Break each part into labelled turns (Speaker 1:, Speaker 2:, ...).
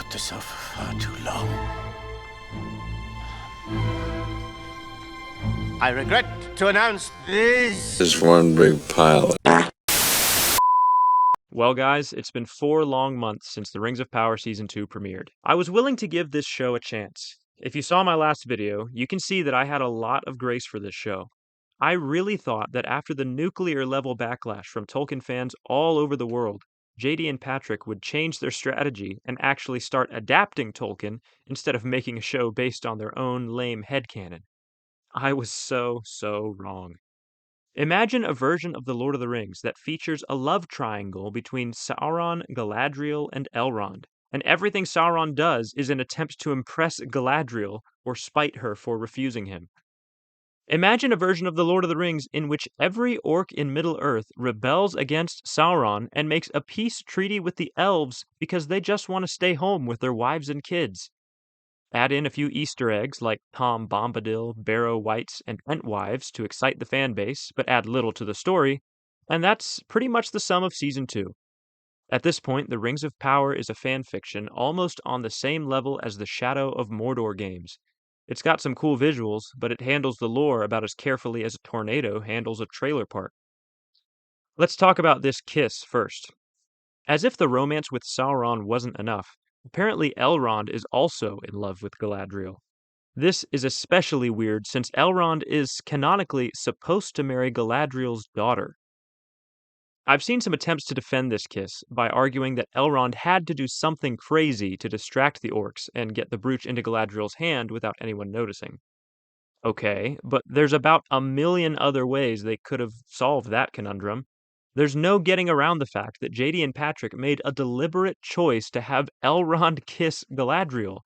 Speaker 1: put this off for far too long. I regret to announce this
Speaker 2: is one big pile.
Speaker 3: Well, guys, it's been 4 long months since the Rings of Power Season 2 premiered. I was willing to give this show a chance. If you saw my last video, you can see that I had a lot of grace for this show. I really thought that after the nuclear-level backlash from Tolkien fans all over the world, JD and Patrick would change their strategy and actually start adapting Tolkien instead of making a show based on their own lame headcanon. I was so wrong. Imagine a version of The Lord of the Rings that features a love triangle between Sauron, Galadriel, and Elrond, and everything Sauron does is an attempt to impress Galadriel or spite her for refusing him. Imagine a version of The Lord of the Rings in which every orc in Middle-earth rebels against Sauron and makes a peace treaty with the elves because they just want to stay home with their wives and kids. Add in a few Easter eggs like Tom Bombadil, Barrow Wights, and Entwives to excite the fan base, but add little to the story, and that's pretty much the sum of Season 2. At this point, The Rings of Power is a fan fiction almost on the same level as the Shadow of Mordor games. It's got some cool visuals, but it handles the lore about as carefully as a tornado handles a trailer park. Let's talk about this kiss first. As if the romance with Sauron wasn't enough, apparently Elrond is also in love with Galadriel. This is especially weird since Elrond is canonically supposed to marry Galadriel's daughter. I've seen some attempts to defend this kiss by arguing that Elrond had to do something crazy to distract the orcs and get the brooch into Galadriel's hand without anyone noticing. Okay, but there's about a million other ways they could have solved that conundrum. There's no getting around the fact that JD and Patrick made a deliberate choice to have Elrond kiss Galadriel.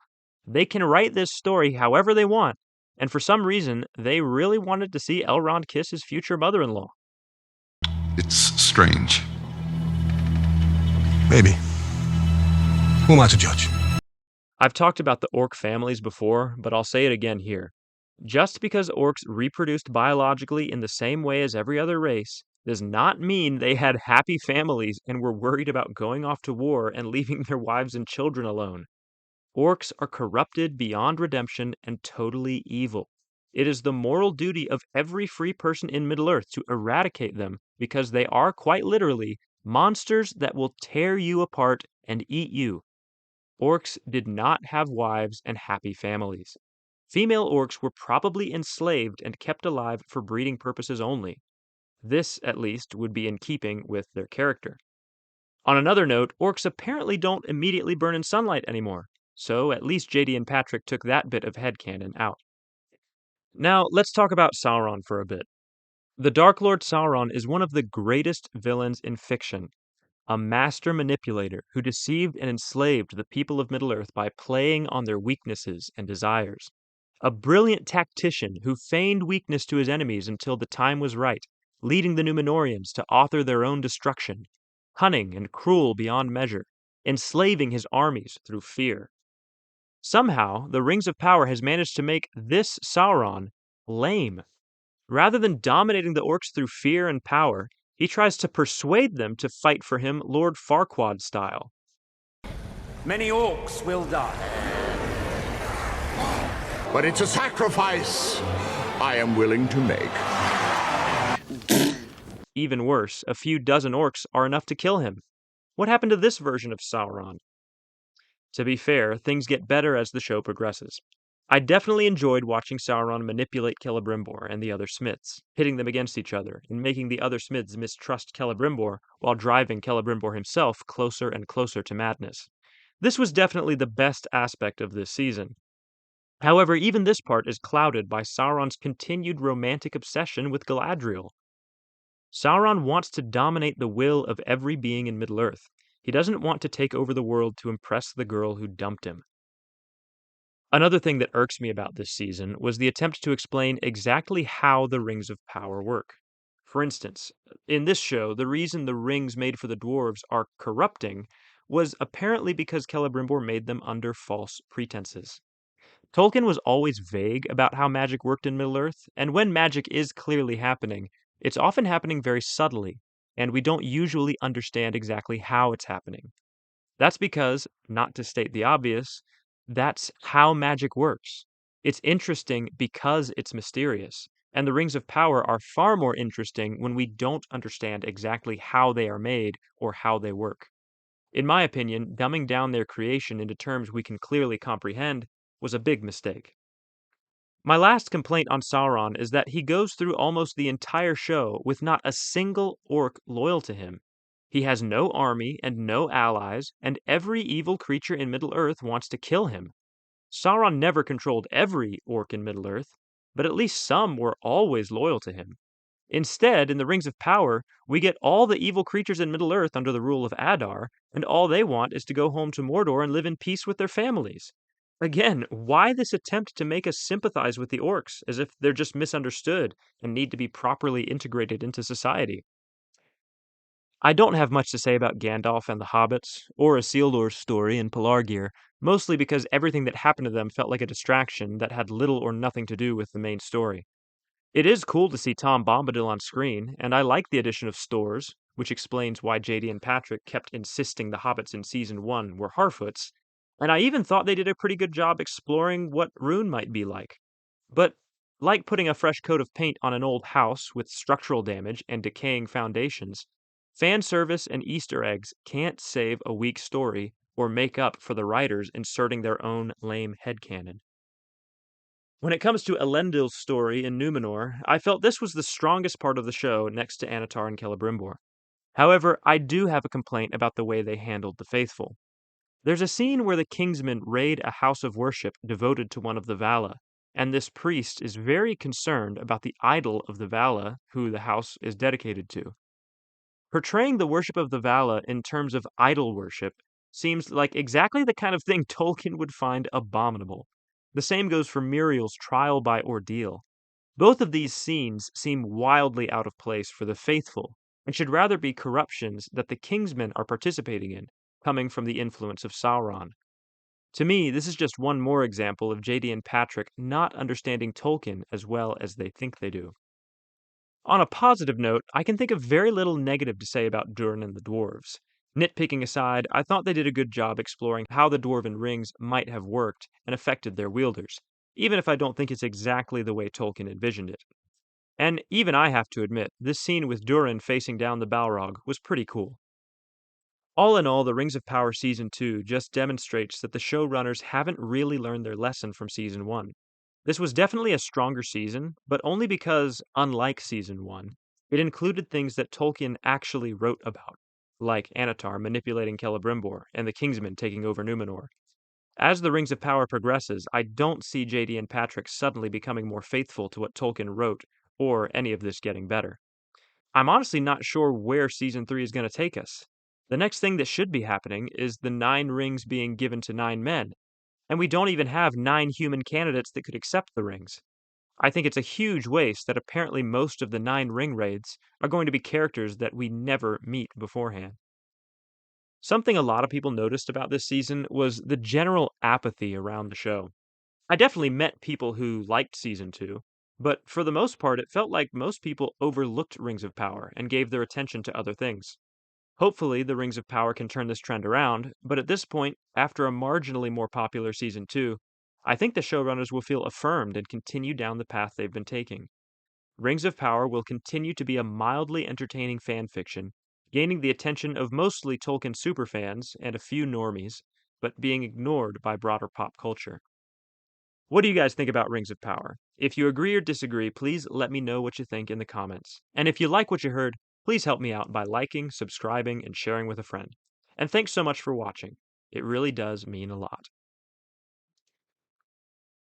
Speaker 3: They can write this story however they want, and for some reason, they really wanted to see Elrond kiss his future mother-in-law.
Speaker 4: It's strange.
Speaker 5: Maybe. Who am I to judge?
Speaker 3: I've talked about the orc families before, but I'll say it again here. Just because orcs reproduced biologically in the same way as every other race does not mean they had happy families and were worried about going off to war and leaving their wives and children alone. Orcs are corrupted beyond redemption and totally evil. It is the moral duty of every free person in Middle-earth to eradicate them because they are quite literally monsters that will tear you apart and eat you. Orcs did not have wives and happy families. Female orcs were probably enslaved and kept alive for breeding purposes only. This, at least, would be in keeping with their character. On another note, orcs apparently don't immediately burn in sunlight anymore, so at least JD and Patrick took that bit of headcanon out. Now, let's talk about Sauron for a bit. The Dark Lord Sauron is one of the greatest villains in fiction, a master manipulator who deceived and enslaved the people of Middle-earth by playing on their weaknesses and desires. A brilliant tactician who feigned weakness to his enemies until the time was right, leading the Númenóreans to author their own destruction. Cunning and cruel beyond measure, enslaving his armies through fear. Somehow, the Rings of Power has managed to make this Sauron lame. Rather than dominating the orcs through fear and power, he tries to persuade them to fight for him Lord Farquaad style.
Speaker 1: Many orcs will die. But it's a sacrifice I am willing to make.
Speaker 3: Even worse, a few dozen orcs are enough to kill him. What happened to this version of Sauron? To be fair, things get better as the show progresses. I definitely enjoyed watching Sauron manipulate Celebrimbor and the other Smiths, pitting them against each other, and making the other Smiths mistrust Celebrimbor while driving Celebrimbor himself closer and closer to madness. This was definitely the best aspect of this season. However, even this part is clouded by Sauron's continued romantic obsession with Galadriel. Sauron wants to dominate the will of every being in Middle-earth. He doesn't want to take over the world to impress the girl who dumped him. Another thing that irks me about this season was the attempt to explain exactly how the Rings of Power work. For instance, in this show, the reason the rings made for the dwarves are corrupting was apparently because Celebrimbor made them under false pretenses. Tolkien was always vague about how magic worked in Middle-earth, and when magic is clearly happening, it's often happening very subtly, and we don't usually understand exactly how it's happening. That's because, not to state the obvious, that's how magic works. It's interesting because it's mysterious, and the Rings of Power are far more interesting when we don't understand exactly how they are made or how they work. In my opinion, dumbing down their creation into terms we can clearly comprehend was a big mistake. My last complaint on Sauron is that he goes through almost the entire show with not a single orc loyal to him. He has no army and no allies, and every evil creature in Middle-earth wants to kill him. Sauron never controlled every orc in Middle-earth, but at least some were always loyal to him. Instead, in the Rings of Power, we get all the evil creatures in Middle-earth under the rule of Adar, and all they want is to go home to Mordor and live in peace with their families. Again, why this attempt to make us sympathize with the orcs as if they're just misunderstood and need to be properly integrated into society? I don't have much to say about Gandalf and the hobbits, or Isildur's story in Pelargir, mostly because everything that happened to them felt like a distraction that had little or nothing to do with the main story. It is cool to see Tom Bombadil on screen, and I like the addition of Stores, which explains why JD and Patrick kept insisting the hobbits in Season 1 were Harfoots, and I even thought they did a pretty good job exploring what Rune might be like. But, like putting a fresh coat of paint on an old house with structural damage and decaying foundations, fan service and Easter eggs can't save a weak story or make up for the writers inserting their own lame headcanon. When it comes to Elendil's story in Numenor, I felt this was the strongest part of the show next to Annatar and Celebrimbor. However, I do have a complaint about the way they handled the faithful. There's a scene where the Kingsmen raid a house of worship devoted to one of the Vala, and this priest is very concerned about the idol of the Vala who the house is dedicated to. Portraying the worship of the Vala in terms of idol worship seems like exactly the kind of thing Tolkien would find abominable. The same goes for Muriel's trial by ordeal. Both of these scenes seem wildly out of place for the faithful, and should rather be corruptions that the Kingsmen are participating in, coming from the influence of Sauron. To me, this is just one more example of JD and Patrick not understanding Tolkien as well as they think they do. On a positive note, I can think of very little negative to say about Durin and the dwarves. Nitpicking aside, I thought they did a good job exploring how the dwarven rings might have worked and affected their wielders, even if I don't think it's exactly the way Tolkien envisioned it. And even I have to admit, this scene with Durin facing down the Balrog was pretty cool. All in all, The Rings of Power Season 2 just demonstrates that the showrunners haven't really learned their lesson from Season 1. This was definitely a stronger season, but only because, unlike Season 1, it included things that Tolkien actually wrote about, like Annatar manipulating Celebrimbor and the Kingsmen taking over Numenor. As The Rings of Power progresses, I don't see JD and Patrick suddenly becoming more faithful to what Tolkien wrote, or any of this getting better. I'm honestly not sure where Season 3 is going to take us. The next thing that should be happening is the 9 rings being given to 9 men, and we don't even have 9 human candidates that could accept the rings. I think it's a huge waste that apparently most of the 9 ring raids are going to be characters that we never meet beforehand. Something a lot of people noticed about this season was the general apathy around the show. I definitely met people who liked Season 2, but for the most part, it felt like most people overlooked Rings of Power and gave their attention to other things. Hopefully, the Rings of Power can turn this trend around, but at this point, after a marginally more popular Season 2, I think the showrunners will feel affirmed and continue down the path they've been taking. Rings of Power will continue to be a mildly entertaining fan fiction, gaining the attention of mostly Tolkien superfans and a few normies, but being ignored by broader pop culture. What do you guys think about Rings of Power? If you agree or disagree, please let me know what you think in the comments. And if you like what you heard, please help me out by liking, subscribing, and sharing with a friend. And thanks so much for watching. It really does mean a lot.